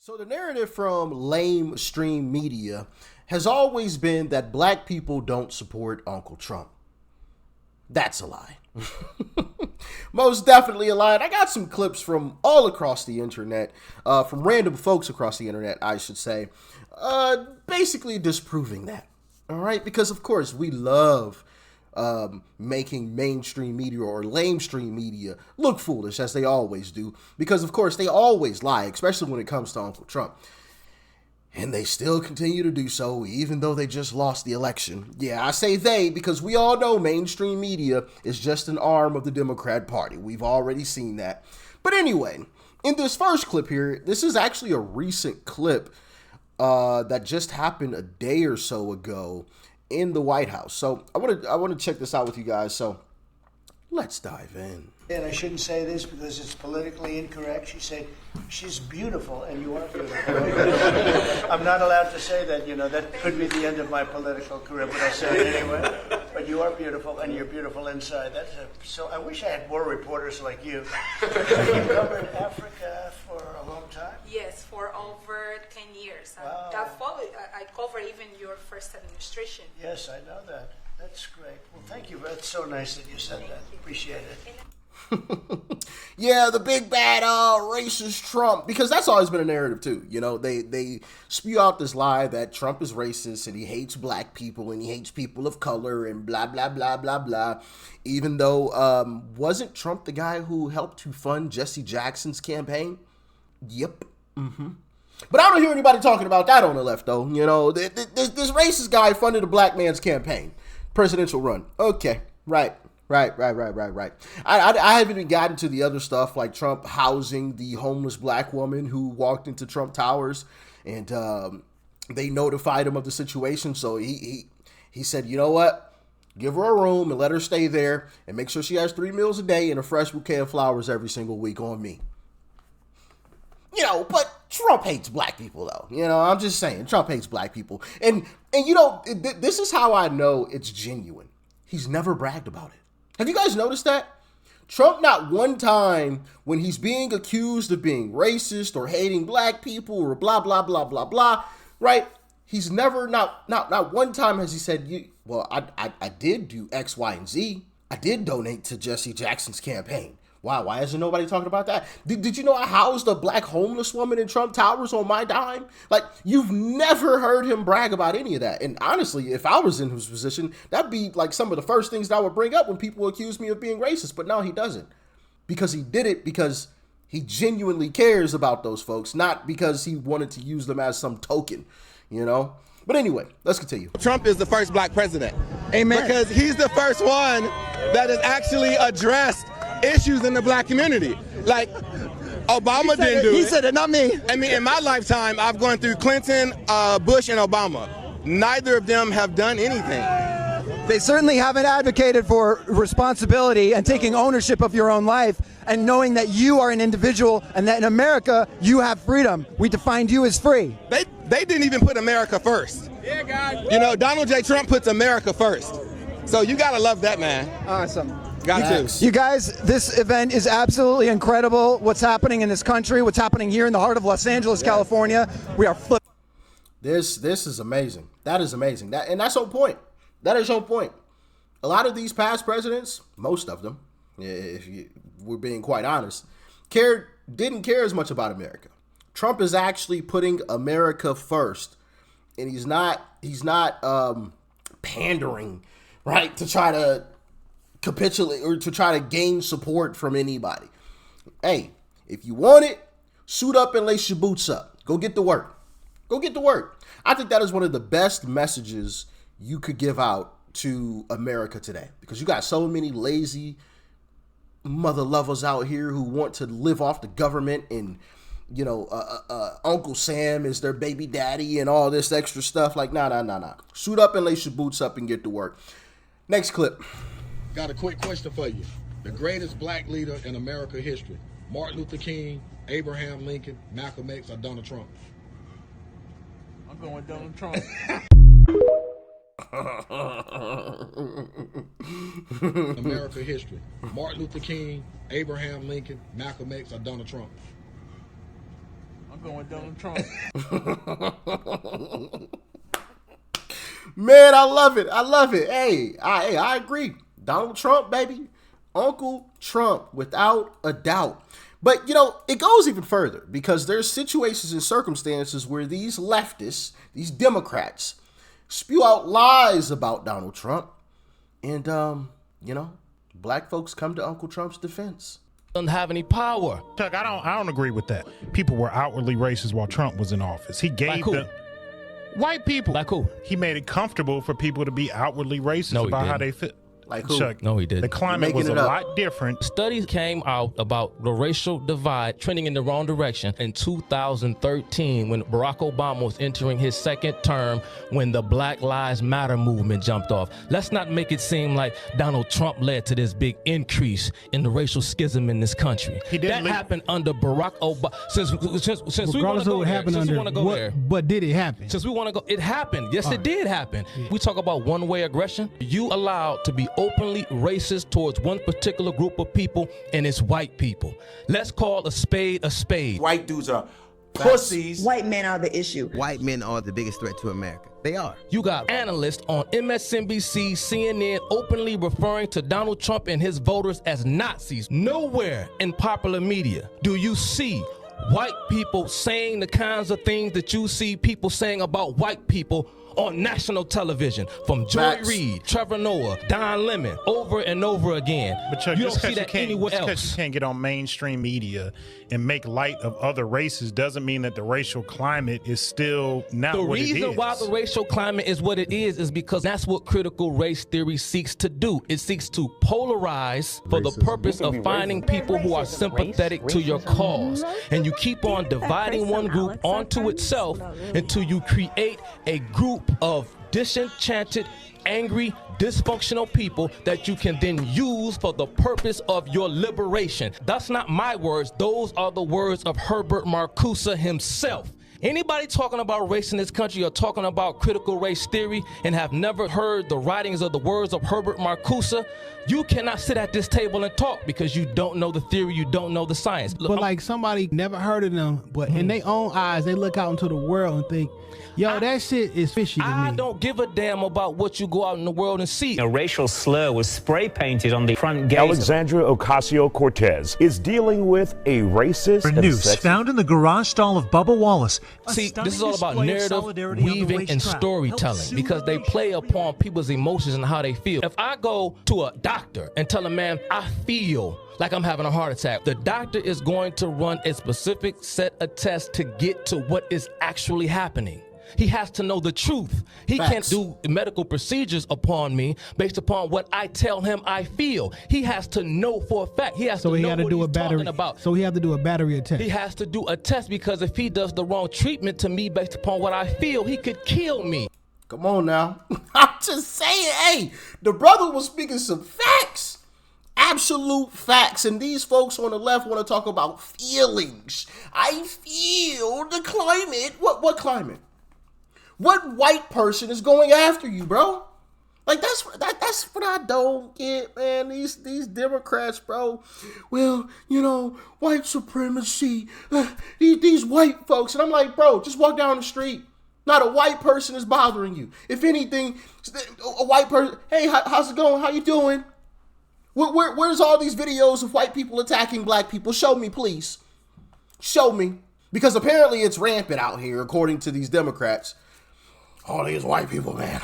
So the narrative from lamestream media has always been that black people don't support Uncle Trump. That's a lie. Most definitely a lie. And I got some clips from all across the internet, from random folks across the internet, I should say, basically disproving that. All right, because of course we love making mainstream media or lamestream media look foolish, as they always do, because of course they always lie, especially when it comes to Uncle Trump. And they still continue to do so, even though they just lost the election. Yeah, I say they because we all know mainstream media is just an arm of the Democrat Party. We've already seen that. But anyway, in this first clip here, this is actually a recent clip that just happened a day or so ago in the White House. So I want to check this out with you guys. So let's dive in. And I shouldn't say this because it's politically incorrect. She said, she's beautiful and you are beautiful. I'm not allowed to say that, that could be the end of my political career, but I'll say it anyway. But you are beautiful and you're beautiful inside. So I wish I had more reporters like you. You covered Africa for a long time? Yes, for over 10 years. Wow. I covered even your first administration. Yes, I know that. That's great. Well, thank you. That's so nice that you said that. Appreciate it. Yeah, the big bad racist Trump, because that's always been a narrative too. They spew out this lie that Trump is racist and he hates black people and he hates people of color and blah blah blah blah blah. Even though wasn't Trump the guy who helped to fund Jesse Jackson's campaign? Yep. But I don't hear anybody talking about that on the left though. This racist guy funded a black man's campaign, presidential run. Okay, right. I haven't even gotten to the other stuff like Trump housing the homeless black woman who walked into Trump Towers, and they notified him of the situation. So he said, you know what? Give her a room and let her stay there and make sure she has 3 meals a day and a fresh bouquet of flowers every single week on me. But Trump hates black people though. I'm just saying, Trump hates black people. And this is how I know it's genuine. He's never bragged about it. Have you guys noticed that? Trump, not one time when he's being accused of being racist or hating black people or blah, blah, blah, blah, blah, right? He's never, not one time has he said, I did do X, Y, and Z. I did donate to Jesse Jackson's campaign. Wow, why isn't nobody talking about that? Did you know I housed a black homeless woman in Trump Towers on my dime? Like, you've never heard him brag about any of that. And honestly, if I was in his position, that'd be like some of the first things that I would bring up when people accuse me of being racist. But no, he doesn't. Because he did it because he genuinely cares about those folks, not because he wanted to use them as some token, But anyway, let's continue. Trump is the first black president. Amen. Because he's the first one that has actually addressed issues in the black community. Like, Obama didn't do it. He said it, not me. I mean, in my lifetime, I've gone through Clinton, Bush, and Obama. Neither of them have done anything. They certainly haven't advocated for responsibility and taking ownership of your own life and knowing that you are an individual and that in America, you have freedom. We defined you as free. They didn't even put America first. Yeah, God. Donald J. Trump puts America first. So you gotta love that man. Awesome. Got to. You guys, this event is absolutely incredible. What's happening in this country, what's happening here in the heart of Los Angeles, California. We are flipping. This is amazing. That is amazing. And that's on point. That is on point. A lot of these past presidents, most of them, if we're being quite honest, didn't care as much about America. Trump is actually putting America first, and he's not pandering, right, to try to capitulate or to try to gain support from anybody. Hey, if you want it, suit up and lace your boots up. Go get to work. Go get to work. I think that is one of the best messages you could give out to America today, because you got so many lazy mother lovers out here who want to live off the government and Uncle Sam is their baby daddy and all this extra stuff. Like, nah. Suit up and lace your boots up and get to work. Next clip. Got a quick question for you. The greatest black leader in American history, Martin Luther King, Abraham Lincoln, Malcolm X, or Donald Trump? I'm going with Donald Trump. American history, Martin Luther King, Abraham Lincoln, Malcolm X, or Donald Trump? I'm going Donald Trump. Man, I love it. I love it. Hey, I agree. Donald Trump, baby. Uncle Trump, without a doubt. But, you know, it goes even further because there's situations and circumstances where these leftists, these Democrats, spew out lies about Donald Trump. And, you know, black folks come to Uncle Trump's defense. Doesn't have any power. Chuck, I don't agree with that. People were outwardly racist while Trump was in office. He gave the white people. Like who? He made it comfortable for people to be outwardly racist about how they feel. Like who? Chuck, no, he didn't. The climate was a lot different. Studies came out about the racial divide trending in the wrong direction in 2013 when Barack Obama was entering his second term when the Black Lives Matter movement jumped off. Let's not make it seem like Donald Trump led to this big increase in the racial schism in this country. That happened under Barack Obama. Since we want to go there, since we want to go there. But did it happen? Since we want to go, it happened. Yes, it did happen. Yeah. We talk about one-way aggression. You allowed to be openly racist towards one particular group of people, and it's white people. Let's call a spade a spade. White dudes are pussies. White men are the issue. White men are the biggest threat to America. They are. You got analysts on MSNBC, CNN openly referring to Donald Trump and his voters as Nazis. Nowhere in popular media do you see white people saying the kinds of things that you see people saying about white people on national television, from Joy Reid, Trevor Noah, Don Lemon, over and over again. But Chuck, you don't see that anywhere else. Because you can't get on mainstream media and make light of other races doesn't mean that the racial climate is still not what it is. The reason why the racial climate is what it is because that's what critical race theory seeks to do. It seeks to polarize for the purpose of finding people who are sympathetic to your cause. And you keep on dividing one group onto itself until you create a group of disenchanted, angry, dysfunctional people that you can then use for the purpose of your liberation. That's not my words. Those are the words of Herbert Marcuse himself. Anybody talking about race in this country or talking about critical race theory and have never heard the writings or the words of Herbert Marcuse, you cannot sit at this table and talk because you don't know the theory, you don't know the science. Look, but like somebody never heard of them, but in their own eyes, they look out into the world and think, yo, that shit is fishy to me. I don't give a damn about what you go out in the world and see. A racial slur was spray painted on the front gate. Alexandria Ocasio-Cortez is dealing with a racist news found in the garage stall of Bubba Wallace. See, this is all about narrative weaving and storytelling because they play upon people's emotions and how they feel. If I go to a doctor and tell a man, I feel like I'm having a heart attack, the doctor is going to run a specific set of tests to get to what is actually happening. He has to know the truth. He can't do medical procedures upon me based upon what I tell him I feel. He has to know for a fact. He has to know what he's talking about. So he has to do a battery test. He has to do a test because if he does the wrong treatment to me based upon what I feel, he could kill me. Come on now. I'm just saying, hey, the brother was speaking some facts. Absolute facts. And these folks on the left want to talk about feelings. I feel the climate. What climate? What white person is going after you, bro? Like that's what I don't get, man. These Democrats, bro. Well, you know, white supremacy. These white folks, and I'm like, bro, just walk down the street. Not a white person is bothering you. If anything, a white person. Hey, how's it going? How you doing? Where's all these videos of white people attacking black people? Show me, please. Show me, because apparently it's rampant out here, according to these Democrats. All these white people, man.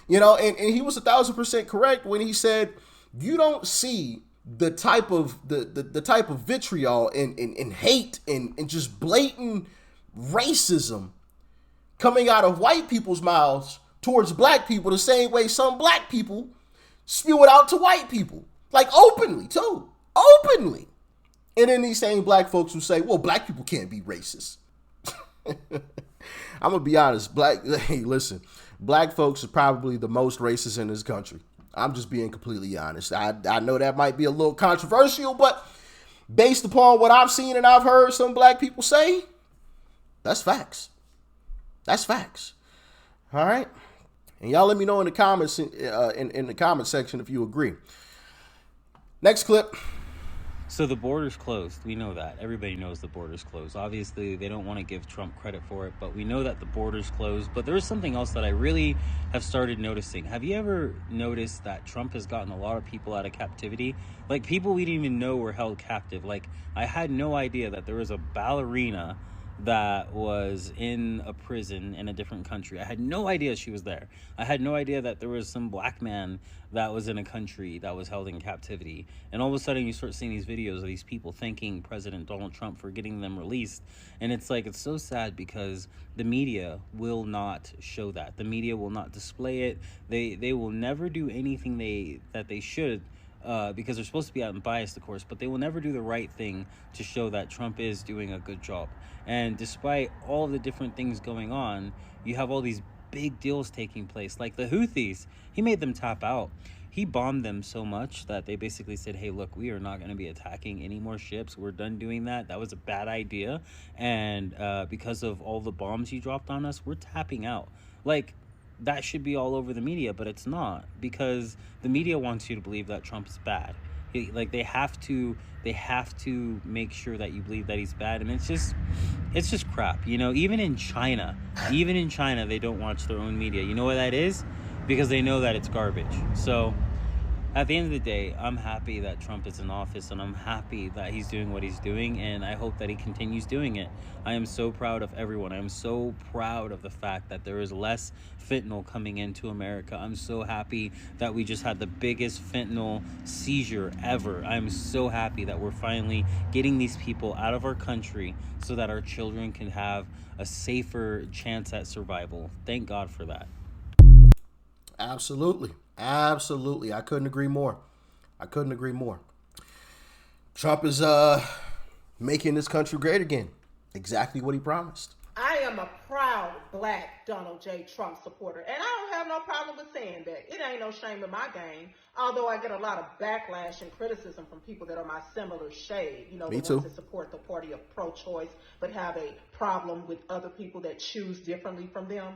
You know, and he was 1,000% correct when he said you don't see the type of the type of vitriol and hate and just blatant racism coming out of white people's mouths towards black people the same way some black people spew it out to white people. Like openly, too. Openly. And then these same black folks who say, well, black people can't be racist. I'm going to be honest. Hey, listen, black folks are probably the most racist in this country. I'm just being completely honest. I know that might be a little controversial, but based upon what I've seen and I've heard some black people say, that's facts. That's facts. All right. And y'all let me know in the comments in the comment section if you agree. Next clip. So the border's closed. We know that. Everybody knows the border's closed. Obviously, they don't want to give Trump credit for it, but we know that the border's closed. But there is something else that I really have started noticing. Have you ever noticed that Trump has gotten a lot of people out of captivity? Like, people we didn't even know were held captive. Like, I had no idea that there was a ballerina that was in a prison in a different country. I had no idea she was there. I had no idea that there was some black man that was in a country that was held in captivity. And all of a sudden you start seeing these videos of these people thanking President Donald Trump for getting them released. And it's like, it's so sad because the media will not show that. The media will not display it. They will never do anything that they should, because they're supposed to be unbiased, of course, but they will never do the right thing to show that Trump is doing a good job. And despite all the different things going on, you have all these big deals taking place, like the Houthis. He made them tap out. He bombed them so much that they basically said, hey, look, we are not going to be attacking any more ships. We're done doing that. That was a bad idea. And because of all the bombs you dropped on us, we're tapping out. Like, that should be all over the media, but it's not, because the media wants you to believe that Trump is bad. They have to make sure that you believe that he's bad, and it's just crap. You know, even in China, they don't watch their own media. You know what that is? Because they know that it's garbage. So at the end of the day, I'm happy that Trump is in office, and I'm happy that he's doing what he's doing, and I hope that he continues doing it. I am so proud of everyone. I am so proud of the fact that there is less fentanyl coming into America. I'm so happy that we just had the biggest fentanyl seizure ever. I'm so happy that we're finally getting these people out of our country so that our children can have a safer chance at survival. Thank God for that. Absolutely. Absolutely. I couldn't agree more. Trump is making this country great again. Exactly what he promised. I am a proud black Donald J. Trump supporter, and I don't have no problem with saying that. It ain't no shame in my game, although I get a lot of backlash and criticism from people that are my similar shade. You know, Me the too. ones that support the party of pro-choice but have a problem with other people that choose differently from them.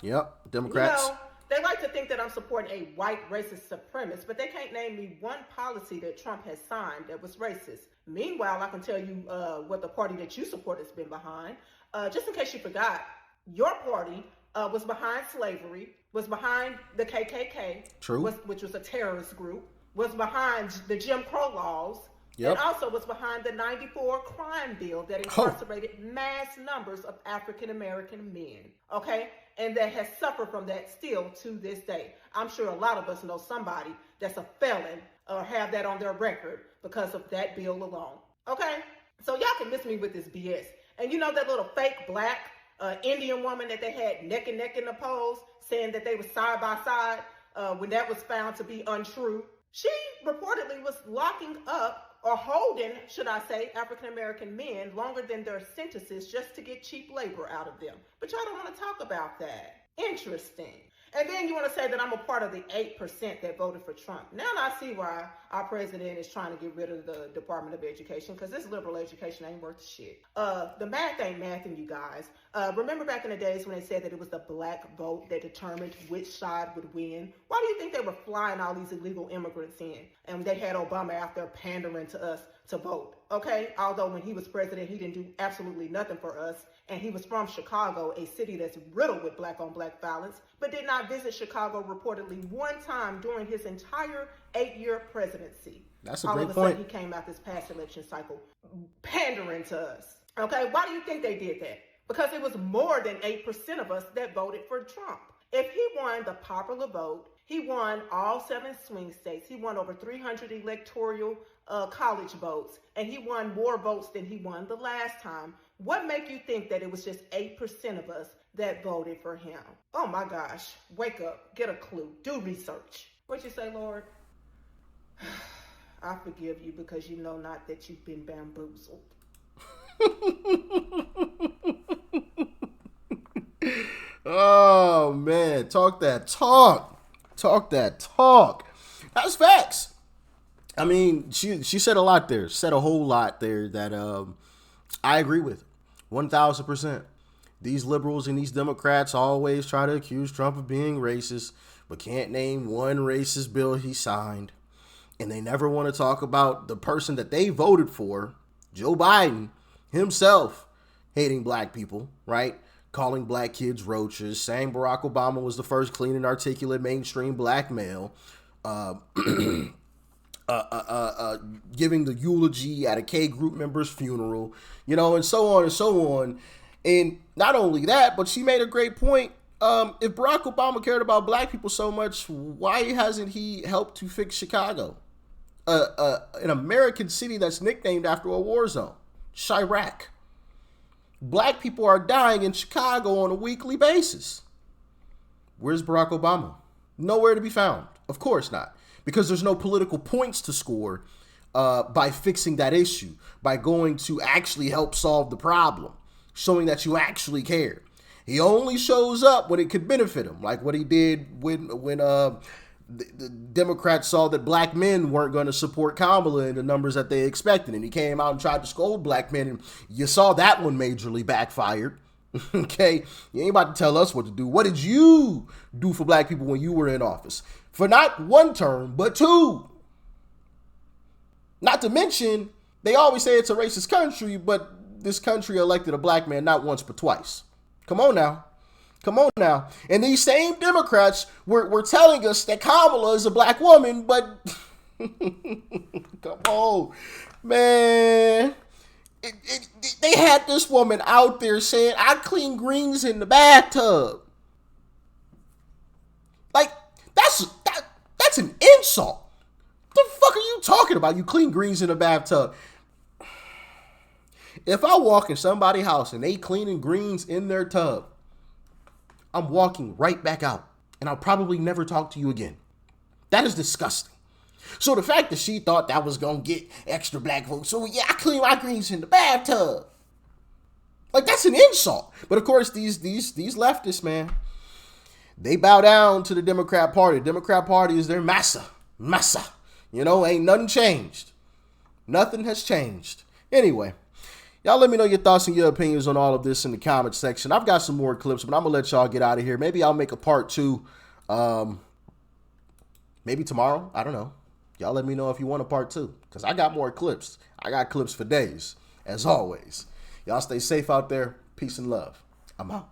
Yep, Democrats. You know, they like to think that I'm supporting a white racist supremacist, but they can't name me one policy that Trump has signed that was racist. Meanwhile, I can tell you what the party that you support has been behind. Just in case you forgot, your party was behind slavery, was behind the KKK, True. which was a terrorist group, was behind the Jim Crow laws, Yep. and also was behind the 94 crime bill that incarcerated mass numbers of African American men, okay? And that has suffered from that still to this day. I'm sure a lot of us know somebody that's a felon or have that on their record because of that bill alone, okay? So y'all can miss me with this BS. And you know that little fake black Indian woman that they had neck and neck in the polls saying that they were side by side when that was found to be untrue? She reportedly was locking up or holding, should I say, African-American men longer than their sentences just to get cheap labor out of them. But y'all don't want to talk about that. Interesting. And then you want to say that I'm a part of the 8% that voted for Trump. Now I see why our president is trying to get rid of the Department of Education, because this liberal education ain't worth shit. The math ain't mathing, you guys. Remember back in the days when they said that it was the black vote that determined which side would win? Why do you think they were flying all these illegal immigrants in? And they had Obama out there pandering to us to vote, okay? Although when he was president, he didn't do absolutely nothing for us. And he was from Chicago, a city that's riddled with black-on-black violence, but did not visit Chicago reportedly one time during his entire 8-year presidency. That's a great point. All of a sudden, he came out this past election cycle pandering to us. Okay, why do you think they did that? Because it was more than 8% of us that voted for Trump. If he won the popular vote, he won all 7 swing states. He won over 300 electoral college votes, and he won more votes than he won the last time. What make you think that it was just 8% of us that voted for him? Oh my gosh, wake up, get a clue, do research. What'd you say, Lord? I forgive you because you know not that you've been bamboozled. Oh man, talk that talk. That's facts. I mean, she said a lot there. Said a whole lot there that I agree with 1,000%. These liberals and these Democrats always try to accuse Trump of being racist, but can't name one racist bill he signed. And they never want to talk about the person that they voted for, Joe Biden himself, hating black people, right? Calling black kids roaches, saying Barack Obama was the first clean and articulate mainstream black male, giving the eulogy at a K group member's funeral, and so on and so on. And not only that, but she made a great point. If Barack Obama cared about black people so much, why hasn't he helped to fix Chicago? An American city that's nicknamed after a war zone, Chirac. Black people are dying in Chicago on a weekly basis. Where's Barack Obama? Nowhere to be found. Of course not. Because there's no political points to score by fixing that issue, by going to actually help solve the problem, showing that you actually care. He only shows up when it could benefit him, like what he did when the Democrats saw that black men weren't going to support Kamala in the numbers that they expected. And he came out and tried to scold black men. And you saw that one majorly backfired. Okay. You ain't about to tell us what to do. What did you do for black people when you were in office? For not one term, but two. Not to mention, they always say it's a racist country, but this country elected a black man not once, but twice. Come on now. Come on now. And these same Democrats were telling us that Kamala is a black woman, but come on, man. They had this woman out there saying, I clean greens in the bathtub. Like, that's an insult. What the fuck are you talking about? You clean greens in the bathtub. If I walk in somebody's house and they cleaning greens in their tub, I'm walking right back out, and I'll probably never talk to you again. That is disgusting. So the fact that she thought that was going to get extra black votes, so yeah, I clean my greens in the bathtub. Like, that's an insult. But of course, these leftists, man, they bow down to the Democrat Party. The Democrat Party is their massa. Ain't nothing changed. Nothing has changed. Anyway. Y'all let me know your thoughts and your opinions on all of this in the comment section. I've got some more clips, but I'm going to let y'all get out of here. Maybe I'll make a part 2. Maybe tomorrow. I don't know. Y'all let me know if you want a part 2, because I got more clips. I got clips for days, as always. Y'all stay safe out there. Peace and love. I'm out.